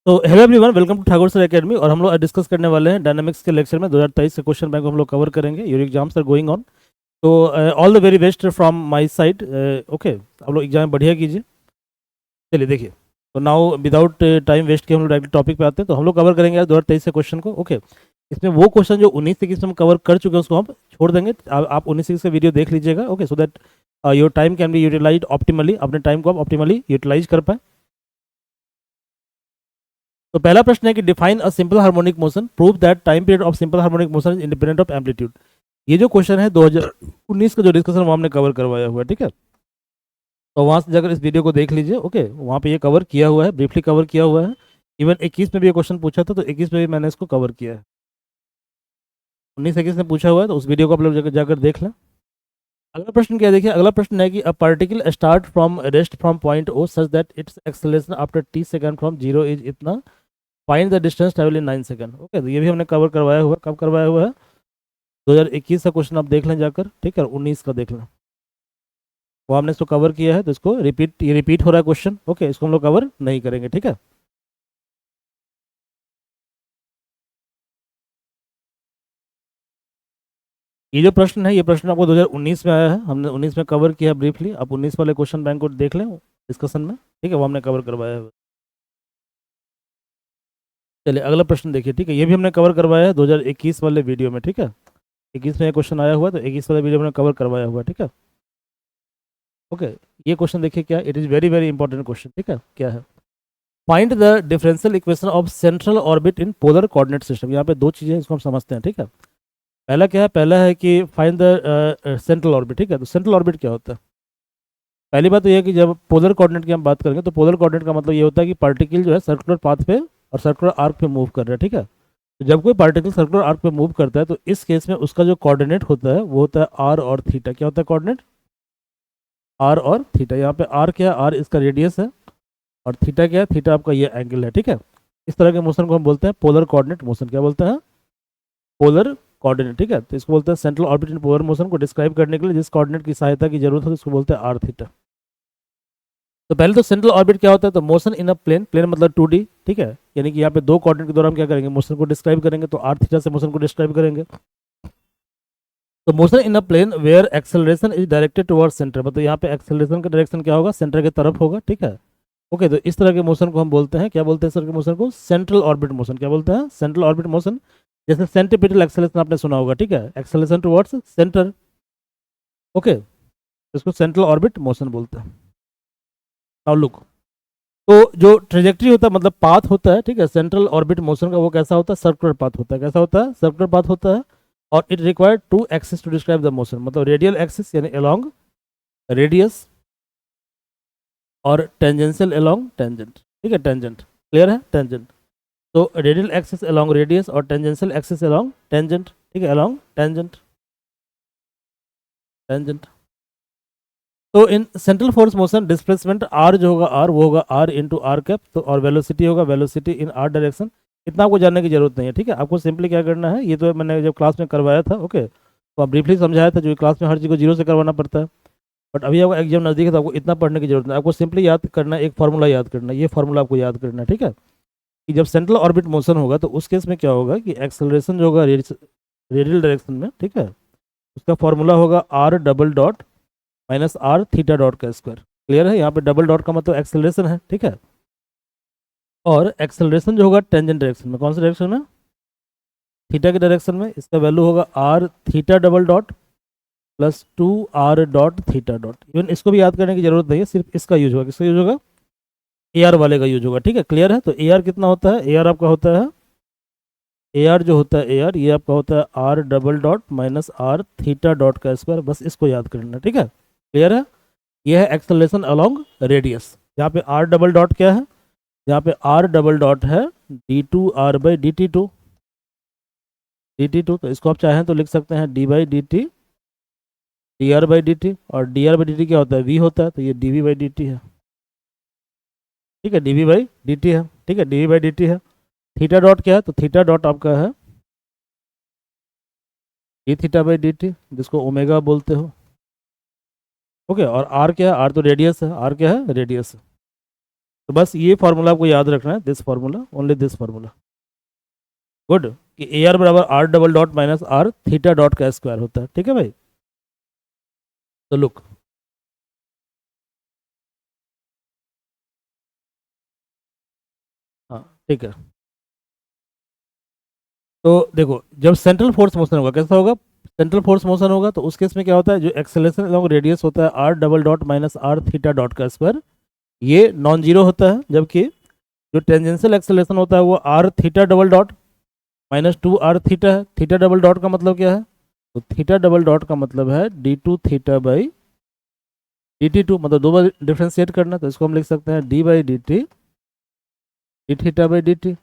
तो hello everyone, welcome to Thakur sir academy. और हम लोग डिस्कस करने वाले हैं डायनामिक्स के लेक्चर में 2023 के क्वेश्चन बैंक को हम लोग कवर करेंगे। Your exams are going on, तो all the very best from my side. Okay, आप लोग एग्जाम बढ़िया कीजिए। चलिए देखिए, तो नाउ विदाउट टाइम वेस्ट के हम लोग डायरेक्ट टॉपिक पे आते हैं। तो हम लोग कवर करेंगे आज 2023 के क्वेश्चन को। ओके, इसमें वो क्वेश्चन जो 19 से हम कवर कर चुके हैं उसको हम छोड़ देंगे। आप 19 का वीडियो देख लीजिएगा। Okay, so that your time can be utilise optimally, अपने टाइम को आप ऑप्टिमली यूटिलाइज कर पाए। तो पहला प्रश्न है कि define a simple harmonic motion, prove that time period of simple harmonic motion is independent of amplitude. ये जो क्वेश्चन है 2019 का जो डिस्कशन वो हमने कवर करवाया हुआ है, ठीक है। तो वहां से जाकर इस वीडियो को देख लीजिए। ओके, वहां पे ये कवर किया हुआ है, ब्रीफली कवर किया हुआ है। इवन 21 में भी ये क्वेश्चन पूछा था, तो 21 में भी मैंने इसको कवर किया है। 19-21 में पूछा हुआ है, तो उस वीडियो को आप लोग जाकर देख लें। अगला प्रश्न क्या है, देखिए अगला प्रश्न है कि a particle start from rest from point O such that its acceleration after t second from zero is इतना, find the distance travel in 9 second. Okay, तो ये भी हमने कवर करवाया हुआ है। कब करवाया हुआ है? 2021 का क्वेश्चन आप देख लें जाकर, ठीक है। 19 का देख लें, वो हमने इसको कवर किया है। तो इसको रिपीट, ये रिपीट हो रहा है क्वेश्चन। ओके, इसको हम लोग कवर नहीं करेंगे, ठीक है। ये जो प्रश्न है, ये प्रश्न आपको 2019 में आया है, हमने 19 में कवर किया ब्रीफली। आप 19 वाले क्वेश्चन बैंक को देख लें डिस्कशन में, ठीक है, वो हमने कवर करवाया है। चलिए अगला प्रश्न देखिए, ठीक है। ये भी हमने कवर करवाया है 2021 वाले वीडियो में, ठीक है। 21 में क्वेश्चन आया हुआ है, तो 21 वाले वीडियो में कवर करवाया हुआ है, ठीक है। ओके, ये क्वेश्चन देखिए क्या, it is very very important question, ठीक है। क्या है? Find the differential equation of central orbit in polar coordinate system. यहाँ पे दो चीज़ें, इसको हम समझते हैं, ठीक है। पहला क्या है? पहला है कि फाइंड द सेंट्रल ऑर्बिट, ठीक है। तो सेंट्रल ऑर्बिट क्या होता है? पहली बात तो यह है कि जब पोलर कोऑर्डिनेट की हम बात करेंगे, तो पोलर कोऑर्डिनेट का मतलब ये होता है कि पार्टिकल जो है सर्कुलर पाथ पे और सर्कुलर आर्क पे मूव कर रहा है, ठीक है। तो जब कोई पार्टिकल सर्कुलर आर्क पे मूव करता है, तो इस केस में उसका जो कोऑर्डिनेट होता है वो होता है आर और थीटा। क्या होता है कोऑर्डिनेट? आर और थीटा। यहाँ पे आर क्या है? आर इसका रेडियस है, और थीटा क्या है? थीटा आपका ये एंगल है, ठीक है। इस तरह के मोशन को हम बोलते हैं पोलर कोऑर्डिनेट मोशन। क्या बोलते हैं? पोलर कोऑर्डिनेट, ठीक है। तो इसको बोलते हैं central orbit in polar motion को डिस्क्राइब करने के लिए जिस कोऑर्डिनेट की सहायता की जरूरत है, इसको बोलते हैं आर थीटा। तो पहले तो सेंट्रल ऑर्बिट क्या होता है? तो motion in a plane, plane मतलब 2D, ठीक है। यानी कि यहाँ पे दो कोऑर्डिनेट के द्वारा हम क्या करेंगे? मोशन को डिस्क्राइब करेंगे। तो आर थीटा से मोशन को डिस्क्राइब करेंगे। तो motion in a plane where acceleration is directed towards centre, मतलब यहाँ पे एक्सेलरेशन का डायरेक्शन क्या होगा? सेंटर की तरफ होगा, ठीक है। ओके, तो इस तरह के मोशन को हम बोलते हैं, क्या बोलते हैं सर के मोशन को? Central orbit motion. क्या बोलते हैं? Central orbit motion. जैसे सेंट्रीपिटल एक्सेलरेशन आपने सुना होगा, ठीक है, एक्सेलरेशन टुवर्ड्स सेंटर। ओके, इसको सेंट्रल ऑर्बिट मोशन बोलते हैं। नाउ लुक, तो जो ट्रेजेक्ट्री होता है, मतलब पाथ होता है, ठीक है, सेंट्रल ऑर्बिट मोशन का, वो कैसा होता है? सर्कुलर पाथ होता है। कैसा होता है? सर्कुलर पाथ होता है। और it required two axis to describe the motion, मतलब रेडियल एक्सिस यानी अलोंग रेडियस, और टेंजेंशियल अलोंग टेंजेंट, ठीक है, टेंजेंट। क्लियर है? टेंजेंट। तो रेडियल एक्सिस अलोंग रेडियस और टेंजेंशियल एक्सिस अलोंग टेंजेंट, ठीक है, अलोंग टेंजेंट, टेंजेंट। तो in central force motion displacement r जो होगा, आर वो होगा आर इंटू आर कैप। तो और वेलोसिटी होगा वेलोसिटी इन आर डायरेक्शन। इतना आपको जानने की जरूरत नहीं है, ठीक है। आपको सिंपली क्या करना है, ये तो मैंने जब क्लास में करवाया था, ओके, तो आप ब्रीफली समझाया था, जो क्लास में हर चीज़ को जीरो से करवाना पड़ता है। बट अभी आपको एग्जाम नजदीक है, तो आपको इतना पढ़ने की जरूरत नहीं। आपको सिंपली याद करना है, एक फार्मूला याद करना है, ये फार्मूला आपको याद करना है, ठीक है। कि जब सेंट्रल ऑर्बिट मोशन होगा, तो उस केस में क्या होगा कि एक्सेलरेशन जो होगा रेडियल डायरेक्शन में, ठीक है, उसका फॉर्मूला होगा r double dot minus are theta dot का स्क्वायर। क्लियर है? यहाँ पे डबल डॉट का मतलब एक्सेलरेशन है, ठीक है। और एक्सेलरेशन जो होगा टेंजेंट डायरेक्शन में, कौन सा डायरेक्शन में? थीटा के डायरेक्शन में। इसका वैल्यू होगा r theta double dot plus 2 r dot theta dot. Even इसको भी याद करने की जरूरत नहीं है, सिर्फ इसका यूज होगा। किसका यूज होगा? ए आर वाले का यूज होगा, ठीक है। क्लियर है? तो ए आर कितना होता है? ए आर आपका होता है, ए आर जो होता है, ए आर ये आपका होता है r double dot minus are theta dot का स्क्वायर। बस इसको याद करना, ठीक है। क्लियर है? ये है एक्सेलरेशन अलोंग रेडियस। यहाँ पे आर डबल डॉट क्या है? यहाँ पे आर डबल डॉट है d2r/dt2, dt2। तो इसको आप चाहें तो लिख सकते हैं d/dt dr/dt। और dr/dt क्या होता है? v होता है, तो ये dv/dt है, ठीक है, dv/dt है, ठीक है, dv/dt है। थीटा डॉट क्या है? तो थीटा डॉट आपका है d थीटा/dt, जिसको ओमेगा बोलते हो। ओके, और आर क्या है? आर तो रेडियस है, आर क्या है? रेडियस है। तो बस ये फार्मूला आपको याद रखना है, this formula, only this formula. Good, कि ए आर बराबर are double dot minus are theta dot का स्क्वायर होता है, ठीक है भाई। तो लुक, हाँ ठीक है। तो देखो, जब सेंट्रल फोर्स मोशन होगा कैसा होगा, सेंट्रल फोर्स मोशन होगा तो उस केस में क्या होता है, जो एक्सेलरेशन अलॉन्ग रेडियस होता है r double dot minus are theta dot का स्क्वायर, ये नॉन जीरो होता है, जबकि जो टेंजेंशियल एक्सेलरेशन होता है वो r theta double dot minus two r theta है। थीटा डबल डॉट का मतलब क्या है, तो थीटा डबल डॉट का मतलब है d two theta by D t two, मतलब दो बार डिफ्रेंशिएट करना, तो इसको हम लिख सकते हैं d by D t d theta by D t,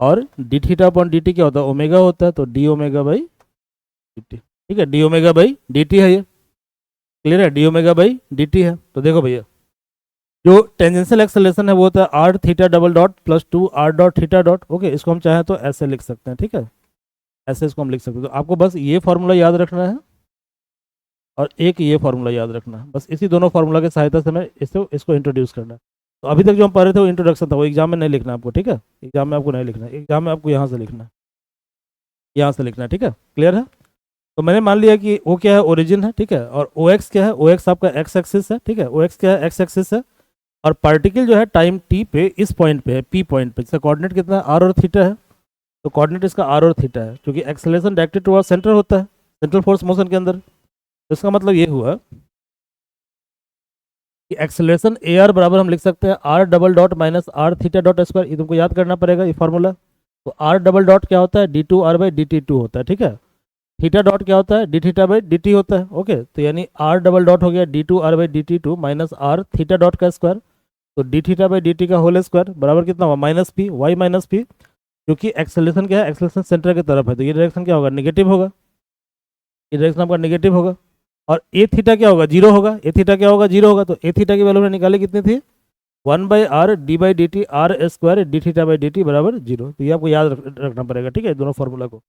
और d theta upon d T क्या होता है, ओमेगा होता है, तो d omega by D t, ठीक है, d omega by D t है ये, क्लियर है, d omega by D t है। तो देखो भैया, जो टेंजेंशियल एक्सेलरेशन है वो होता है r theta double dot plus two r dot theta dot, okay, इसको हम चाहें तो ऐसे लिख सकते हैं, ठीक है, ऐसे इसको हम लिख सकते हैं। तो आपको बस ये फार्मूला याद रखना है और एक ये फार्मूला याद रखना है, बस इसी दोनों फार्मूला की सहायता से हमें इसको इंट्रोड्यूस करना है। तो अभी तक जो हम पढ़ रहे थे वो इंट्रोडक्शन था, वो एग्जाम में नहीं लिखना है आपको, ठीक है, एग्जाम में आपको नहीं लिखना है, एग्जाम में आपको यहाँ से लिखना है, यहाँ से लिखना है, ठीक है, क्लियर है। तो मैंने मान लिया कि वो क्या है, ओरिजिन है, ठीक है, और ओ एक्स क्या है, ओ एक्स आपका एक्स एक्सिस है, ठीक है, ओ एक्स क्या है, एक्स एक्सिस है, और पार्टिकल जो है टाइम टी पे इस पॉइंट पे है, पी पॉइंट पे, इसका कोऑर्डिनेट कितना है, आर और थीटा है, तो कोऑर्डिनेट इसका आर और थीटा है, क्योंकि एक्सेलरेशन डायरेक्टेड टुवर्ड सेंटर होता है सेंट्रल फोर्स मोशन के अंदर। तो इसका मतलब ये हुआ कि एक्सेलरेशन ए आर बराबर हम लिख सकते हैं r double dot minus are theta dot square, ये तुमको याद करना पड़ेगा ये फार्मूला। तो आर डबल डॉट क्या होता है, d two r by D t two होता है, ठीक है, थीटा डॉट क्या होता है, d theta by D t होता है, ओके, तो यानी आर डबल डॉट हो गया d two r by D t two minus are theta dot का स्क्वायर, तो d theta by D t का होल स्क्वायर बराबर कितना हुआ, minus p y minus p, क्योंकि एक्सेलरेशन क्या है, एक्सेलरेशन सेंटर की तरफ है, तो ये डायरेक्शन क्या होगा, निगेटिव होगा, ये डायरेक्शन आपका निगेटिव होगा, और ए थीटा क्या होगा, जीरो होगा, ए थीटा क्या होगा, जीरो होगा, तो ए थीटा की वैल्यू हमने निकाली कितनी थी, one by R D by D T R square D theta by D T बराबर जीरो। तो ये आपको याद रखना पड़ेगा, ठीक है, दोनों फॉर्मूला को।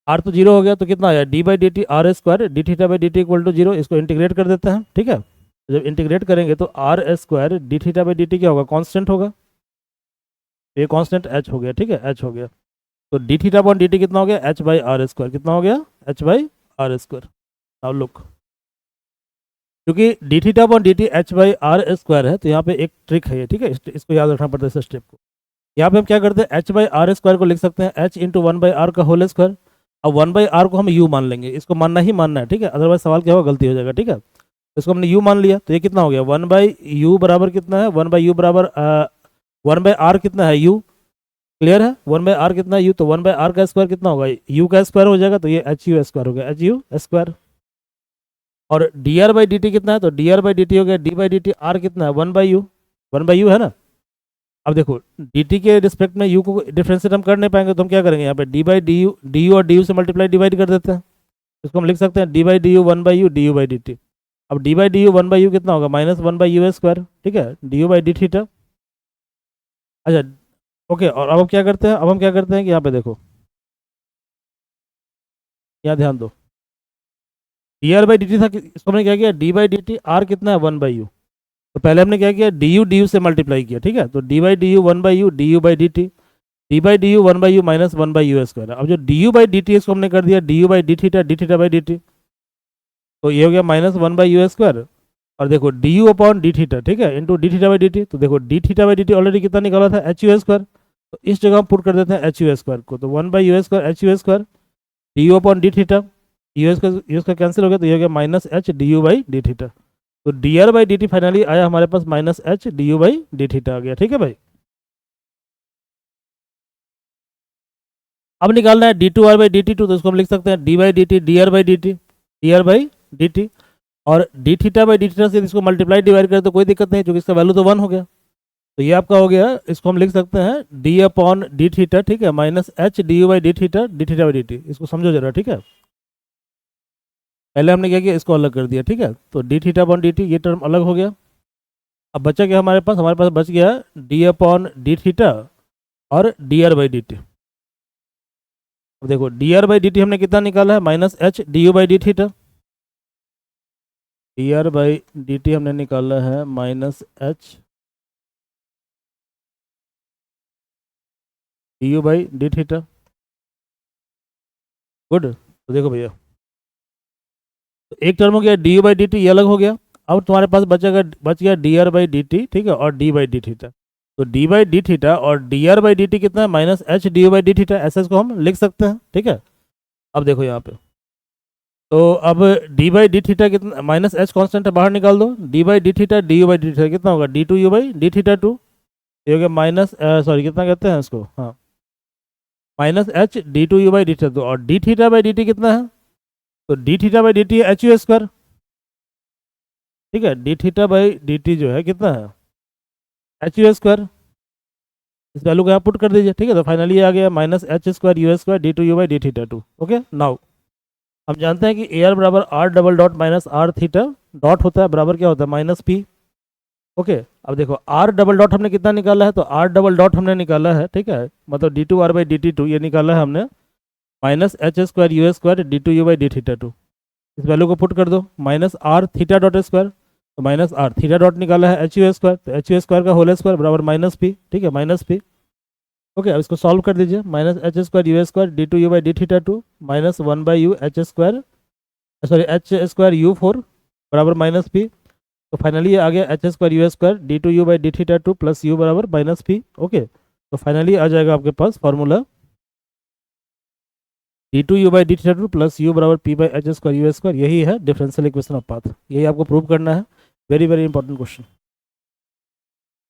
आर तो जीरो हो गया तो कितना आया, D by D T R square D theta by D T equal to zero, इसको इंटीग्रेट कर देते हैं, ठीक है, जब इंटीग्रेट करेंगे तो R square D theta by D T क्या होगा, कांस्टेंट होगा, ये कांस्टेंट एच हो गया, ठीक है, एच हो गया, तो d theta upon d T कितना हो गया, एच बाई आर स्क्वायर, कितना हो गया, h by r square. Now look, क्योंकि d theta upon d t h by r square है, तो यहाँ पे एक ट्रिक है ये, ठीक है, इसको याद रखना पड़ता है इस स्टेप को। यहाँ पे हम क्या करते हैं, एच बाई आर स्क्वायर को लिख सकते हैं H into one by R का होल स्क्वायर। अब वन बाई आर को हम यू मान लेंगे, इसको मानना ही मानना है, ठीक है, अदरवाइज सवाल क्या होगा, गलती हो जाएगा, ठीक है, इसको हमने यू मान लिया, तो ये कितना हो गया, वन बाई यू बराबर कितना है, वन बाई यू बराबर वन बाई आर कितना है, यू, क्लियर है, वन बाई आर कितना है, यू, तो वन बाई आर का स्क्वायर कितना होगा, यू का स्क्वायर हो जाएगा, तो ये एच यू स्क्वायर हो गया, एच यू स्क्वायर। और D r by D T कितना है, तो d r by D T हो गया, D by D T are कितना है, वन बाई यू है ना। अब देखो डी टी के रिस्पेक्ट में यू को डिफ्रेंशिएट हम कर नहीं पाएंगे, तो हम क्या करेंगे, यहाँ पे डी यू और डी यू से मल्टीप्लाई डिवाइड कर देते हैं, इसको हम लिख सकते हैं d by d u one by u d u by D t. अब d by d u one by u कितना होगा, minus one by u square, ठीक है, d u by d theta. अच्छा, ओके, और अब हम क्या करते हैं, अब हम क्या करते हैं कि यहाँ पे देखो, यहाँ ध्यान दो, D r by D T था, इसको हमने क्या किया, D by D T are कितना है, वन बाई यू, तो पहले हमने क्या किया, डी यू से मल्टीप्लाई किया, ठीक है, तो D by d u one by u d u by D t, D by d u one by you minus one by u square. अब जो D u by D T इसको हमने कर दिया D u by d theta by D T, तो ये हो गया minus one by u square, और देखो D u upon d theta, ठीक है, into D theta by D T, तो देखो D theta by D T already कितना निकाला था, एच यू स्क्वायर, तो इस जगह हम पुट कर देते हैं एच यू स्क्वायर को, तो one by u square h you square d u upon d theta, u square cancel हो गया, तो ये हो गया minus h d u by d theta, तो d r by D t finally आया हमारे पास minus h d u by d theta आ गया, ठीक है भाई। अब निकालना है d two r by D t two, तो इसको हम लिख सकते हैं d by D t d r by D t d r by D t, और d theta by d theta से इसको मल्टीप्लाई डिवाइड करें तो कोई दिक्कत नहीं, क्योंकि इसका वैल्यू तो वन हो गया, तो ये आपका हो गया, इसको हम लिख सकते हैं डी अपॉन डी थीटा, ठीक है, minus h d u by d theta by D T, इसको समझो जरा, ठीक है, पहले हमने क्या किया, इसको अलग कर दिया, ठीक है, तो d theta upon d T ये टर्म अलग हो गया। अब बचा क्या हमारे पास बच गया डी अपॉन डी थीटा और D r by D t. अब देखो D r by D T हमने कितना निकाला है, minus h d u by d theta, dr/dt हमने निकाला है minus H du/d theta. Good. तो देखो भैया, तो एक टर्म हो गया du/dt, ये अलग हो गया। अब तुम्हारे पास बच गया dr/dt, ठीक है, और d/d थीटा। तो d/d थीटा और dr/dt कितना है, माइनस एच du/d थीटा, ऐसे इसको हम लिख सकते हैं, ठीक है। अब देखो यहाँ पे, तो अब d/d थीटा कितना, माइनस एच कॉन्स्टेंट है, बाहर निकाल दो। d/d थीटा du/d थीटा कितना होगा, d2u/d थीटा 2, ये हो गया माइनस, सॉरी कितना कहते हैं इसको, हाँ, माइनस एच d2u/d थीटा 2, और d थीटा/dt कितना है, तो d थीटा/dt एच यू स्क्वायर, ठीक है। d थीटा/dt जो है कितना है, एच यू स्क्वायर, इस वैल्यू को यहाँ पुट कर दीजिए, ठीक है। तो फाइनली आ गया minus H square you square d2u/d theta 2। Okay, now हम जानते हैं कि ए आर बराबर are double dot minus are theta dot होता है, बराबर क्या होता है, माइनस पी। ओके, अब देखो आर डबल डॉट हमने कितना निकाला है, तो आर डबल डॉट हमने निकाला है, ठीक है, मतलब d2r/dt2 ये निकाला है हमने minus H square you square d2u/d theta 2। इस वैल्यू को पुट कर दो, minus are theta dot square, तो माइनस आर थीटा डॉट निकाला है एच यू स्क्वायर, तो एच यू स्क्वायर का होल स्क्वायर बराबर माइनस पी, ठीक है, माइनस पी। ओके, अब इसको सॉल्व कर दीजिए, minus H square you square d2u/d theta 2 minus 1/u h square, sorry h square u4 बराबर माइनस पी। तो फाइनली ये आ गया h square you square d2u/d theta 2 plus u बराबर माइनस पी। ओके, तो फाइनली आ जाएगा आपके पास formula d2u/d theta 2 plus u बराबर p/h स्क्वायर यू स्क्वायर। यही है डिफरेंशियल इक्वेशन ऑफ पाथ, यही आपको प्रूव करना है। Very very important question.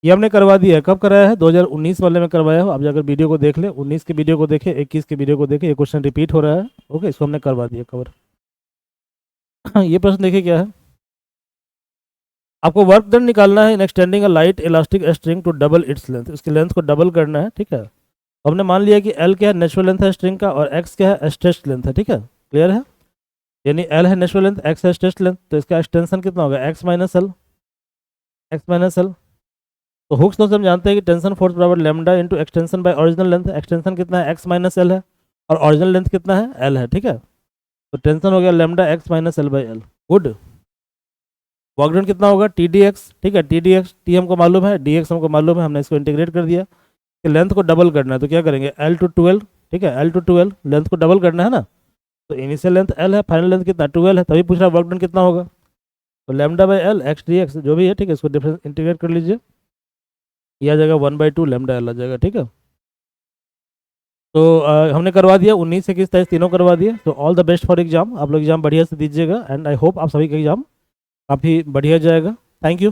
ये हमने करवा दिया है, कब कराया है, 2019 वाले में करवाया हो। आप जाकर वीडियो को देख ले, 19 के वीडियो को देखें, 21 के वीडियो को देखें, ये क्वेश्चन रिपीट हो रहा है। ओके, इसको हमने करवा दिया कवर। ये प्रश्न देखिए क्या है, आपको वर्क डन निकालना है in extending a light elastic string to double its length, इसकी लेंथ को डबल करना है, ठीक है। हमने मान लिया कि एल क्या है, नेचुरल लेंथ है स्ट्रिंग का, और एक्स क्या है, स्ट्रेच्ड लेंथ है, ठीक है, क्लियर है। यानी एल है नेचुरल लेंथ, एक्स है स्ट्रेच्ड लेंथ, तो इसका एक्सटेंशन कितना होगा, X minus L, X minus L. तो हुक्स लॉ से हम जानते हैं कि टेंशन फोर्स बराबर lambda into extension by original length. Extension कितना है, एक्स माइनस एल है, और ओरिजिनल लेंथ कितना है, एल है, ठीक है। तो टेंशन हो गया lambda x minus L by L. Good. Work done कितना होगा, टी डी एक्स, ठीक है, टी डी एक्स, टी हमको मालूम है, डी एक्स हमको मालूम है, हमने इसको इंटीग्रेट कर दिया। कि लेंथ को डबल करना है तो क्या करेंगे, एल टू 12, ठीक है, एल टू 12, लेंथ को डबल करना है ना। तो इनिशियल लेंथ एल है, फाइनल लेंथ कितना 12 है, तभी पूछ रहा वर्क डन कितना होगा। तो lambda by L x D x जो भी है, ठीक है, इसको डिफरेंस इंटीग्रेट कर लीजिए, यह आ जाएगा 1/2 लैम्डा एल आ जाएगा, ठीक है। तो हमने करवा दिया 19 21 23 तीनों करवा दिए। तो all the best for exam, आप लोग एग्जाम बढ़िया से दीजिएगा, एंड आई होप आप सभी का एग्जाम काफ़ी बढ़िया जाएगा। Thank you.